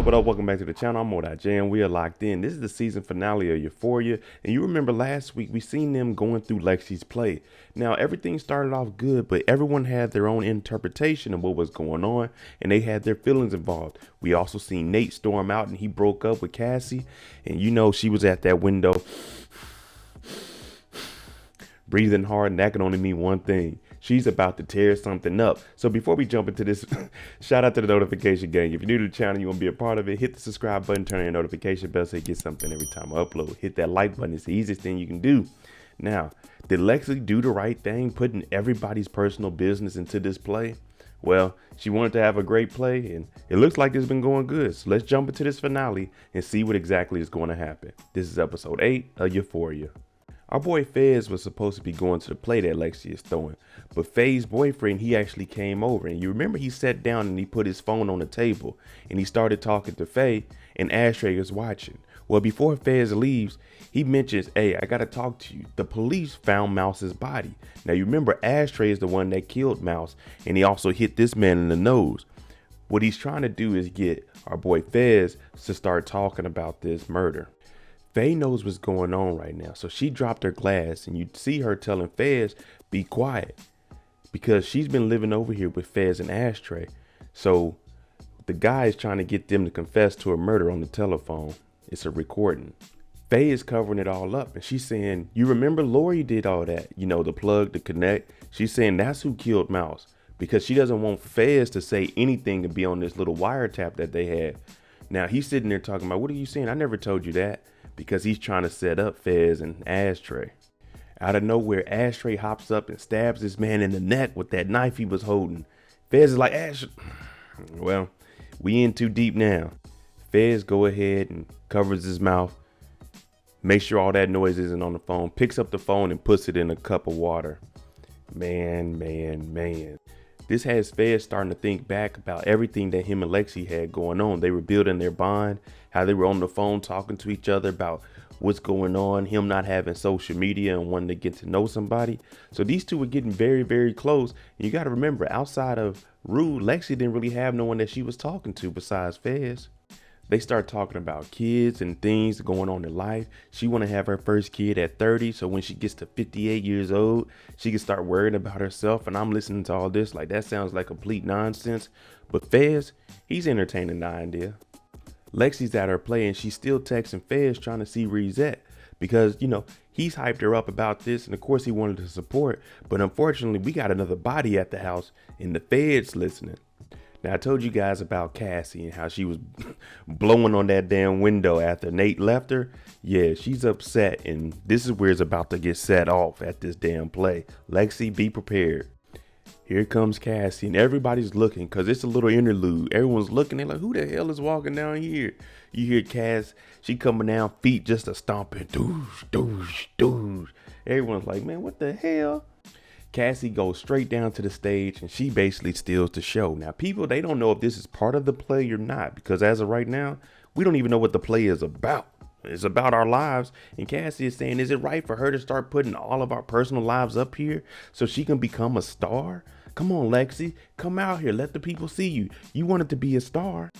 What up? Welcome back to the channel. I'm MoedotJ and we are locked in. This is the season finale of Euphoria. And you remember last week we seen them going through Lexi's play. Now everything started off good, but everyone had their own interpretation of what was going on and they had their feelings involved. We also seen Nate storm out and he broke up with Cassie. And you know she was at that window breathing hard, and that can only mean one thing. She's about to tear something up. So before we jump into this, shout out to the notification gang. If you're new to the channel, you want to be a part of it, hit the subscribe button, turn on your notification bell so you get something every time I upload. Hit that like button. It's the easiest thing you can do. Now, did Lexi do the right thing, putting everybody's personal business into this play? Well, she wanted to have a great play, and it looks like it's been going good. So let's jump into this finale and see what exactly is going to happen. This is episode 8 of Euphoria. Our boy Fez was supposed to be going to the play that Lexi is throwing, but Faye's boyfriend, he actually came over, and you remember he sat down and he put his phone on the table and he started talking to Faye, and Ashtray is watching. Well, before Fez leaves, he mentions, hey, I gotta talk to you. The police found Mouse's body. Now you remember Ashtray is the one that killed Mouse, and he also hit this man in the nose. What he's trying to do is get our boy Fez to start talking about this murder. Faye knows what's going on right now, so she dropped her glass, and you see her telling Fez, be quiet, because she's been living over here with Fez and Ashtray. So the guy is trying to get them to confess to a murder on the telephone. It's a recording. Faye is covering it all up, and she's saying, you remember Elordi did all that, you know, the plug, the connect. She's saying that's who killed Mouse, because she doesn't want Fez to say anything and be on this little wiretap that they had. Now he's sitting there talking about, what are you saying? I never told you that. Because he's trying to set up Fez and Ashtray. Out of nowhere, Ashtray hops up and stabs this man in the neck with that knife he was holding. Fez is like, Ash, well, we in too deep now. Fez go ahead and covers his mouth, make sure all that noise isn't on the phone, picks up the phone and puts it in a cup of water. Man. This has Fez starting to think back about everything that him and Lexi had going on. They were building their bond, how they were on the phone talking to each other about what's going on, him not having social media and wanting to get to know somebody. So these two were getting very, very close. And you got to remember, outside of Rue, Lexi didn't really have no one that she was talking to besides Fez. They start talking about kids and things going on in life. She want to have her first kid at 30. So when she gets to 58 years old, she can start worrying about herself. And I'm listening to all this like that sounds like complete nonsense. But Fez, he's entertaining the idea. Lexi's at her play and she's still texting Fez trying to see where he's at. Because, you know, he's hyped her up about this. And of course he wanted to support. But unfortunately, we got another body at the house and the Fed's listening. Now, I told you guys about Cassie and how she was blowing on that damn window after Nate left her. Yeah, she's upset, and this is where it's about to get set off at this damn play. Lexi, be prepared. Here comes Cassie, and everybody's looking because it's a little interlude. Everyone's looking. They're like, who the hell is walking down here? You hear Cass, she coming down, feet just a stomping. Doosh, doosh, doosh. Everyone's like, man, what the hell? Cassie goes straight down to the stage and she basically steals the show. Now, people, they don't know if this is part of the play or not, because as of right now, we don't even know what the play is about. It's about our lives. And Cassie is saying, is it right for her to start putting all of our personal lives up here so she can become a star? Come on, Lexi, come out here. Let the people see you. You wanted to be a star.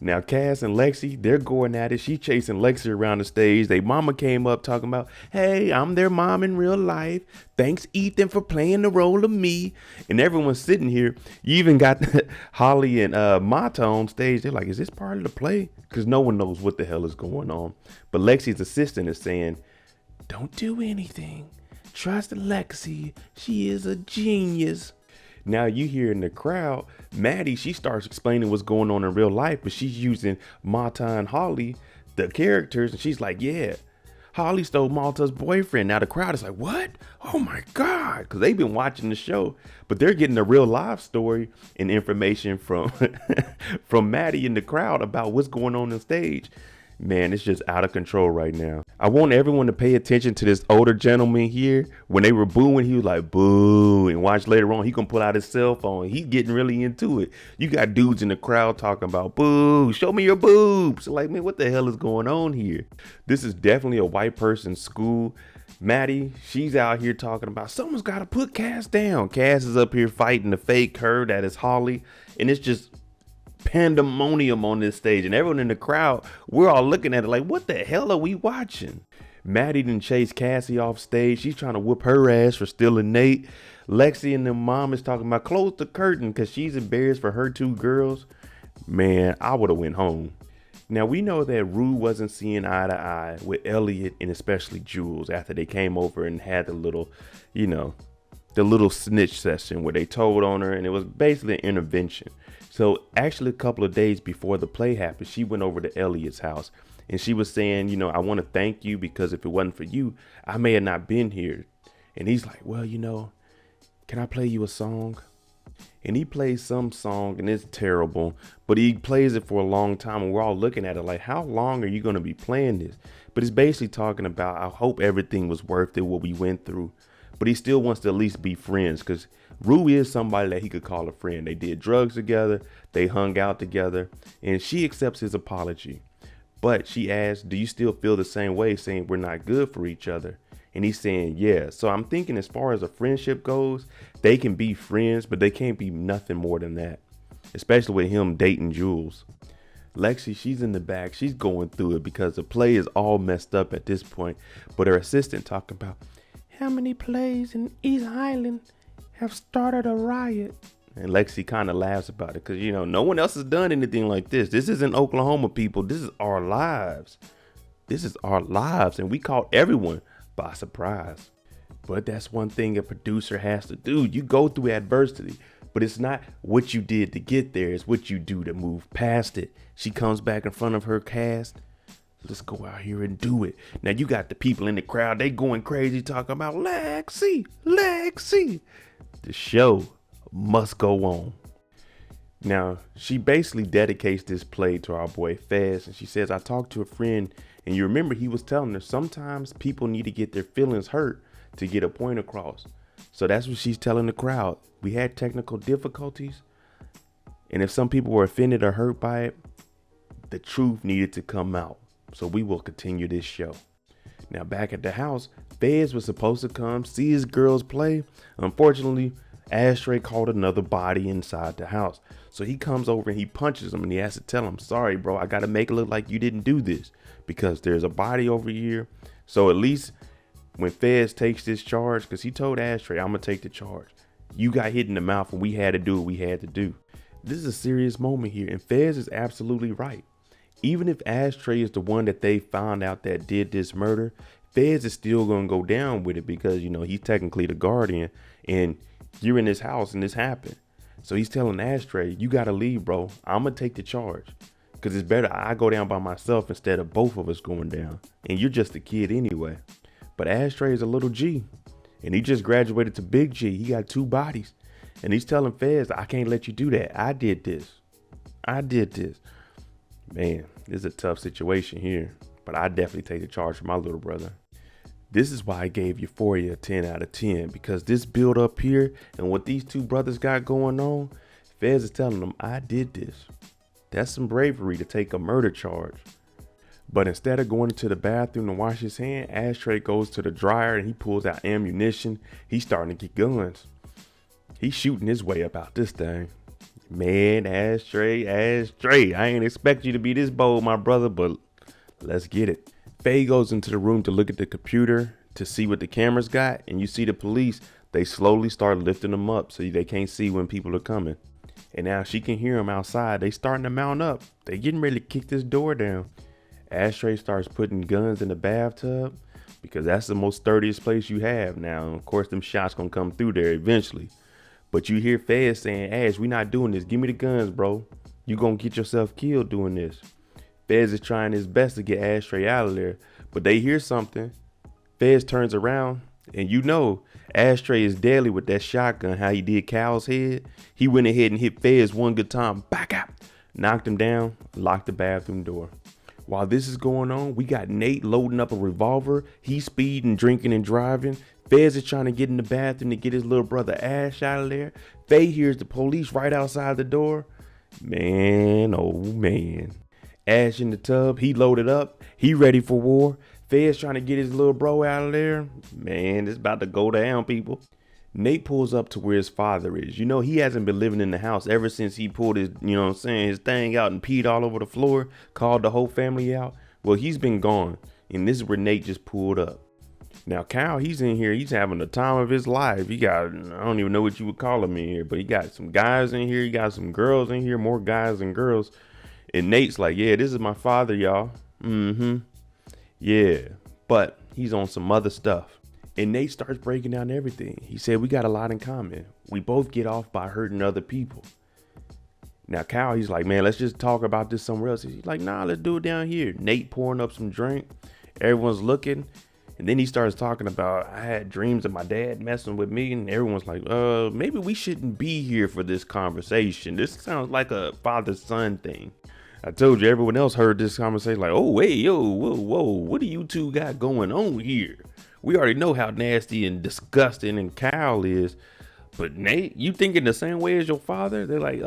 Now, Cass and Lexi, they're going at it. She chasing Lexi around the stage. They mama came up talking about, hey, I'm their mom in real life. Thanks, Ethan, for playing the role of me. And everyone's sitting here. You even got Holly and Maude on stage. They're like, is this part of the play? Because no one knows what the hell is going on. But Lexi's assistant is saying, don't do anything. Trust Lexi. She is a genius. Now you hear in the crowd, Maddy, she starts explaining what's going on in real life, but she's using Maude and Holly, the characters, and she's like, yeah, Holly stole Malta's boyfriend. Now the crowd is like, what? Oh my God, because they've been watching the show, but they're getting a real live story and information from, from Maddy in the crowd about what's going on stage. Man, it's just out of control right now. I want everyone to pay attention to this older gentleman here. When they were booing, he was like, boo. And watch later on, he gonna pull out his cell phone. He's getting really into it. You got dudes in the crowd talking about, boo, show me your boobs. Like, man, what the hell is going on here? This is definitely a white person's school. Maddy, she's out here talking about someone's got to put Cass down. Cass is up here fighting the fake her that is Holly. And it's just pandemonium on this stage, and everyone in the crowd, we're all looking at it like, what the hell are we watching? Maddy done chased Cassie off stage. She's trying to whoop her ass for stealing Nate. Lexi and the mom is talking about close the curtain because she's embarrassed for her 2 girls. Man, I would have went home. Now, we know that Rue wasn't seeing eye to eye with Elliot and especially Jules after they came over and had the little, the little snitch session where they told on her, and it was basically an intervention. So actually a couple of days before the play happened, she went over to Elliot's house and she was saying, I want to thank you because if it wasn't for you, I may have not been here. And he's like, well, can I play you a song? And he plays some song and it's terrible, but he plays it for a long time and we're all looking at it like, how long are you going to be playing this? But it's basically talking about, I hope everything was worth it, what we went through. But he still wants to at least be friends because Rue is somebody that he could call a friend. They did drugs together. They hung out together and she accepts his apology. But she asks, do you still feel the same way, saying we're not good for each other? And he's saying, yeah. So I'm thinking as far as a friendship goes, they can be friends, but they can't be nothing more than that, especially with him dating Jules. Lexi, she's in the back. She's going through it because the play is all messed up at this point. But her assistant talking about how many plays in East Highland have started a riot. And Lexi kind of laughs about it because, no one else has done anything like this. This isn't Oklahoma, people. This is our lives. This is our lives. And we caught everyone by surprise. But that's one thing a producer has to do. You go through adversity, but it's not what you did to get there. It's what you do to move past it. She comes back in front of her cast. Let's go out here and do it. Now you got the people in the crowd. They going crazy talking about Lexi. The show must go on. Now, she basically dedicates this play to our boy Fez. And she says, I talked to a friend and you remember he was telling her sometimes people need to get their feelings hurt to get a point across. So that's what she's telling the crowd. We had technical difficulties. And if some people were offended or hurt by it, the truth needed to come out. So we will continue this show. Now back at the house, Fez was supposed to come see his girls play. Unfortunately, Ashtray caught another body inside the house. So he comes over and he punches him and he has to tell him, sorry, bro, I got to make it look like you didn't do this because there's a body over here. So at least when Fez takes this charge, because he told Ashtray, I'm going to take the charge. You got hit in the mouth and we had to do what we had to do. This is a serious moment here. And Fez is absolutely right. Even if Ashtray is the one that they found out that did this murder, Fez is still going to go down with it because, he's technically the guardian and you're in this house and this happened. So he's telling Ashtray, you got to leave, bro. I'm going to take the charge because it's better I go down by myself instead of both of us going down. And you're just a kid anyway. But Ashtray is a little G and he just graduated to big G. He got 2 bodies and he's telling Fez, I can't let you do that. I did this. Man, this is a tough situation here, but I definitely take the charge for my little brother. This is why I gave Euphoria a 10 out of 10, because this build up here and what these 2 brothers got going on, Fez is telling them, I did this. That's some bravery to take a murder charge. But instead of going into the bathroom to wash his hand, Ashtray goes to the dryer and he pulls out ammunition. He's starting to get guns. He's shooting his way up out this thing. Man, Ashtray. I ain't expect you to be this bold, my brother, but let's get it. Faye goes into the room to look at the computer to see what the cameras got. And you see the police, they slowly start lifting them up so they can't see when people are coming. And now she can hear them outside. They starting to mount up. They getting ready to kick this door down. Ashtray starts putting guns in the bathtub because that's the most sturdiest place you have. Now, of course, them shots gonna come through there eventually. But you hear Fez saying, Ash, we not doing this. Give me the guns, bro. You gonna get yourself killed doing this. Fez is trying his best to get Ashtray out of there, but they hear something. Fez turns around, and Ashtray is deadly with that shotgun, how he did Cal's head. He went ahead and hit Fez one good time, back out, knocked him down, locked the bathroom door. While this is going on, we got Nate loading up a revolver. He's speeding, drinking, and driving. Fez is trying to get in the bathroom to get his little brother Ash out of there. Faye hears the police right outside the door. Man, oh man. Ash in the tub, he loaded up. He ready for war. Fez trying to get his little bro out of there. Man, it's about to go down, people. Nate pulls up to where his father is. You know, he hasn't been living in the house ever since he pulled his, you know what I'm saying, his thing out and peed all over the floor, called the whole family out. Well, he's been gone. And this is where Nate just pulled up. Now, Kyle, he's in here. He's having the time of his life. He got, I don't even know what you would call him in here, but he got some guys in here. He got some girls in here, more guys than girls. And Nate's like, yeah, this is my father, y'all. Yeah, but he's on some other stuff. And Nate starts breaking down everything. He said, we got a lot in common. We both get off by hurting other people. Now, Kyle, he's like, man, let's just talk about this somewhere else. He's like, nah, let's do it down here. Nate pouring up some drink. Everyone's looking. And then he starts talking about, I had dreams of my dad messing with me. And everyone's like, maybe we shouldn't be here for this conversation. This sounds like a father-son thing. I told you, everyone else heard this conversation like, oh, wait, yo, whoa, what do you two got going on here? We already know how nasty and disgusting and Kyle is. But Nate, you thinking the same way as your father? They're like,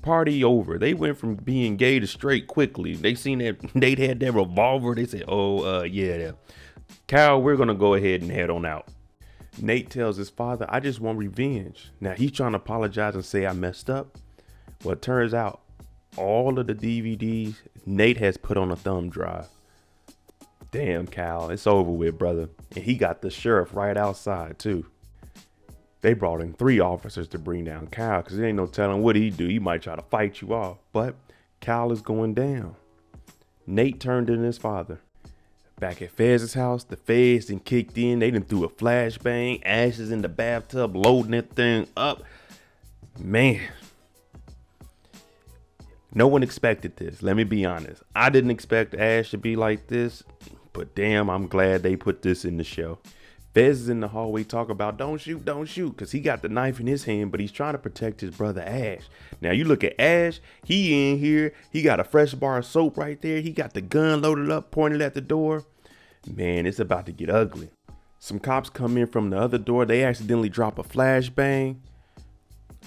party over. They went from being gay to straight quickly. They seen that Nate had that revolver. They said, yeah. Kyle, we're going to go ahead and head on out. Nate tells his father, I just want revenge. Now he's trying to apologize and say I messed up. Well, it turns out all of the DVDs Nate has put on a thumb drive. Damn, Kyle, it's over with, brother. And he got the sheriff right outside, too. They brought in 3 officers to bring down Kyle because there ain't no telling what he'd do. He might try to fight you off. But Kyle is going down. Nate turned in his father. Back at Fez's house, the Fez done kicked in. They done threw a flashbang, ashes in the bathtub, loading that thing up. Man. No one expected this. Let me be honest. I didn't expect Ash to be like this. But damn, I'm glad they put this in the show. Fez is in the hallway talking about don't shoot, because he got the knife in his hand, but he's trying to protect his brother Ash. Now you look at Ash, he in here, he got a fresh bar of soap right there. He got the gun loaded up, pointed at the door. Man, it's about to get ugly. Some cops come in from the other door. They accidentally drop a flashbang.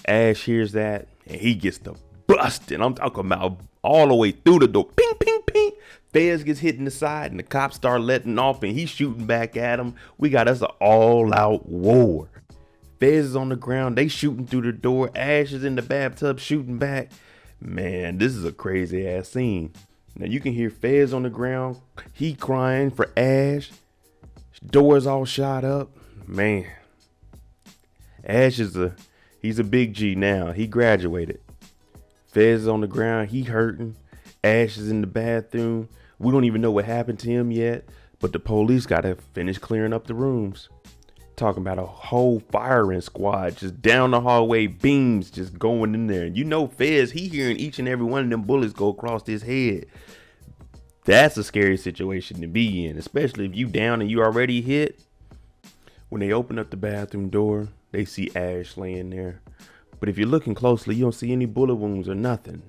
Ash hears that and he gets the busting. I'm talking about all the way through the door. Ping, ping, ping. Fez gets hit in the side and the cops start letting off and he's shooting back at him. We got us an all-out war. Fez is on the ground. They shooting through the door. Ash is in the bathtub shooting back. Man, this is a crazy ass scene. Now you can hear Fez on the ground. He crying for Ash. Doors all shot up. Man. Ash he's a big G now. He graduated. Fez is on the ground. He hurting. Ash is in the bathroom. We don't even know what happened to him yet, but the police got to finish clearing up the rooms. Talking about a whole firing squad just down the hallway, beams just going in there. And you know Fez, he hearing each and every one of them bullets go across his head. That's a scary situation to be in, especially if you down and you already hit. When they open up the bathroom door, they see Ash laying there. But if you're looking closely, you don't see any bullet wounds or nothing.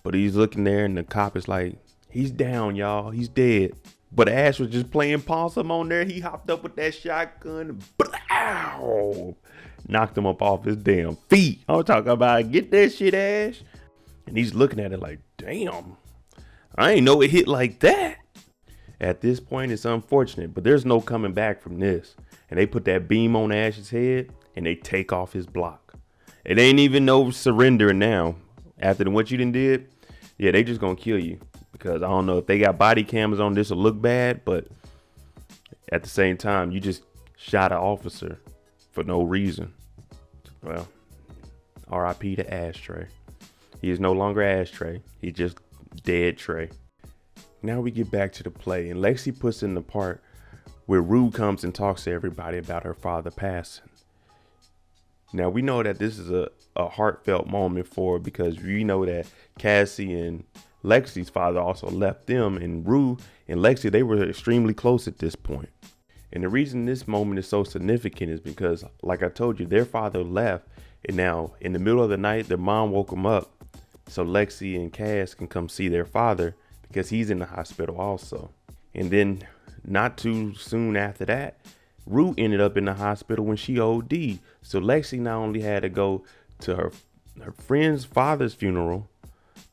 But he's looking there and the cop is like, he's down, y'all. He's dead. But Ash was just playing possum on there. He hopped up with that shotgun. Blow! Knocked him up off his damn feet. I'm talking about, get that shit, Ash. And he's looking at it like, damn. I ain't know it hit like that. At this point, it's unfortunate, but there's no coming back from this. And they put that beam on Ash's head and they take off his block. It ain't even no surrender now. After what you done did, yeah, they just gonna kill you. Because I don't know if they got body cams on this will look bad, but at the same time, you just shot an officer for no reason. Well, RIP to Ashtray. He is no longer Ashtray. He's just dead Trey. Now we get back to the play, and Lexi puts in the part where Rue comes and talks to everybody about her father passing. Now we know that this is a heartfelt moment for her because we know that Cassie and Lexi's father also left them, and Rue and Lexi, they were extremely close at this point. And the reason this moment is so significant is because, like I told you, their father left, and now in the middle of the night, their mom woke them up so Lexi and Cass can come see their father because he's in the hospital also. And then not too soon after that, Rue ended up in the hospital when she OD'd. So Lexi not only had to go to her friend's father's funeral,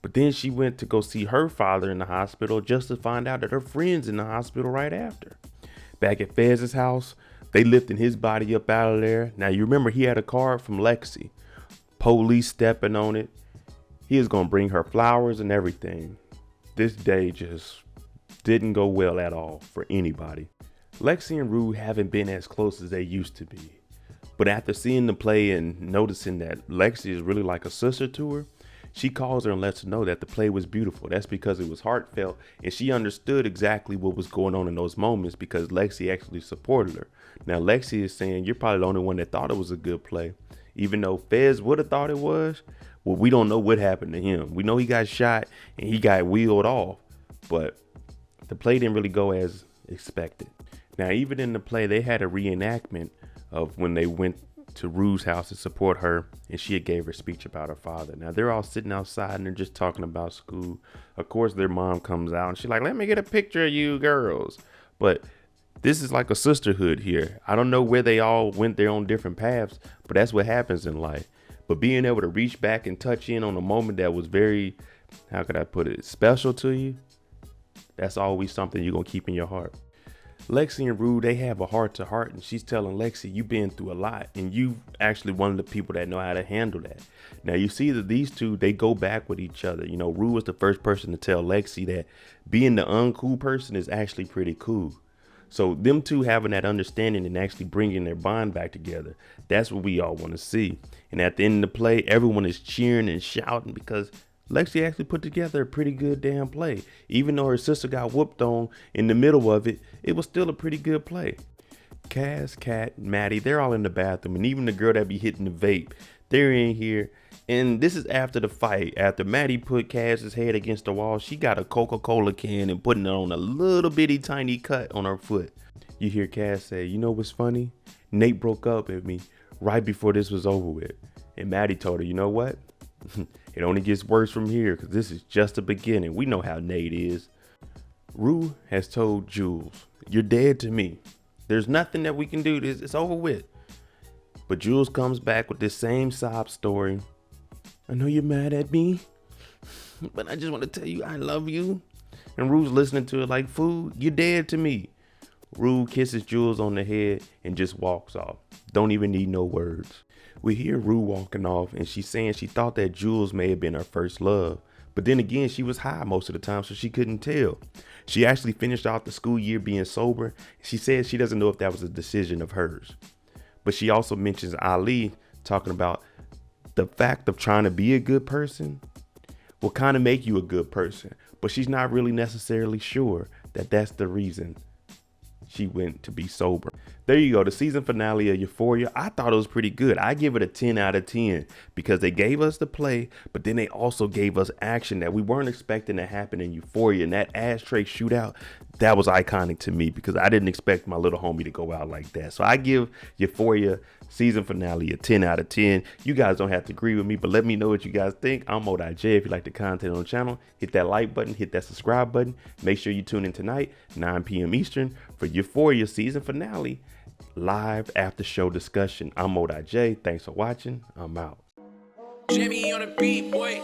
but then she went to go see her father in the hospital just to find out that her friend's in the hospital right after. Back at Fez's house, They lifting his body up out of there. Now you remember he had a card from Lexi. Police stepping on it. He is going to bring her flowers and everything. This day just didn't go well at all for anybody. Lexi and Rue haven't been as close as they used to be. But after seeing the play and noticing that Lexi is really like a sister to her, she calls her and lets her know that the play was beautiful. That's because it was heartfelt and she understood exactly what was going on in those moments because Lexi actually supported her. Now Lexi is saying, you're probably the only one that thought it was a good play. Even though Fez would have thought it was, well, we don't know what happened to him. We know he got shot and he got wheeled off, but the play didn't really go as expected. Now, even in the play, they had a reenactment of when they went to Rue's house to support her and she had gave her speech about her father. Now, they're all sitting outside and they're just talking about school. Of course, their mom comes out and she's like, let me get a picture of you girls. But this is like a sisterhood here. I don't know where they all went their own different paths, but that's what happens in life. But being able to reach back and touch in on a moment that was very, how could I put it, special to you, that's always something you're going to keep in your heart. Lexi and Rue, they have a heart to heart and she's telling Lexi, you've been through a lot and you actually one of the people that know how to handle that. Now you see that these two, they go back with each other. You know, Rue was the first person to tell Lexi that being the uncool person is actually pretty cool. So them two having that understanding and actually bringing their bond back together, that's what we all want to see. And at the end of the play, everyone is cheering and shouting because Lexi actually put together a pretty good damn play. Even though her sister got whooped on in the middle of it, it was still a pretty good play. Cass, Kat, Maddy, they're all in the bathroom. And even the girl that be hitting the vape, they're in here. And this is after the fight. After Maddy put Cass's head against the wall, she got a Coca-Cola can and putting it on a little bitty tiny cut on her foot. You hear Cass say, you know what's funny? Nate broke up with me right before this was over with. And Maddy told her, you know what? It only gets worse from here because this is just the beginning. We know how Nate is. Rue has told Jules, you're dead to me. There's nothing that we can do. It's over with. But Jules comes back with this same sob story. I know you're mad at me, but I just want to tell you I love you. And Rue's listening to it like, food, you're dead to me. Rue kisses Jules on the head and just walks off. Don't even need no words. We hear Rue walking off and she's saying she thought that Jules may have been her first love. But then again, she was high most of the time, so she couldn't tell. She actually finished out the school year being sober. She says she doesn't know if that was a decision of hers. But she also mentions Ali talking about the fact of trying to be a good person will kind of make you a good person. But she's not really necessarily sure that that's the reason she went to be sober. There you go, the season finale of Euphoria. I thought it was pretty good. I give it a 10 out of 10 because they gave us the play, but then they also gave us action that we weren't expecting to happen in Euphoria. And that Ashtray shootout, that was iconic to me because I didn't expect my little homie to go out like that. So I give Euphoria season finale a 10 out of 10. You guys don't have to agree with me, but let me know what you guys think. I'm MoedotJ. If you like the content on the channel, hit that like button, hit that subscribe button. Make sure you tune in tonight, 9 p.m. Eastern, for Euphoria season finale, live after show discussion. I'm MoedotJ. Thanks for watching. I'm out. Demie on the beat, boy.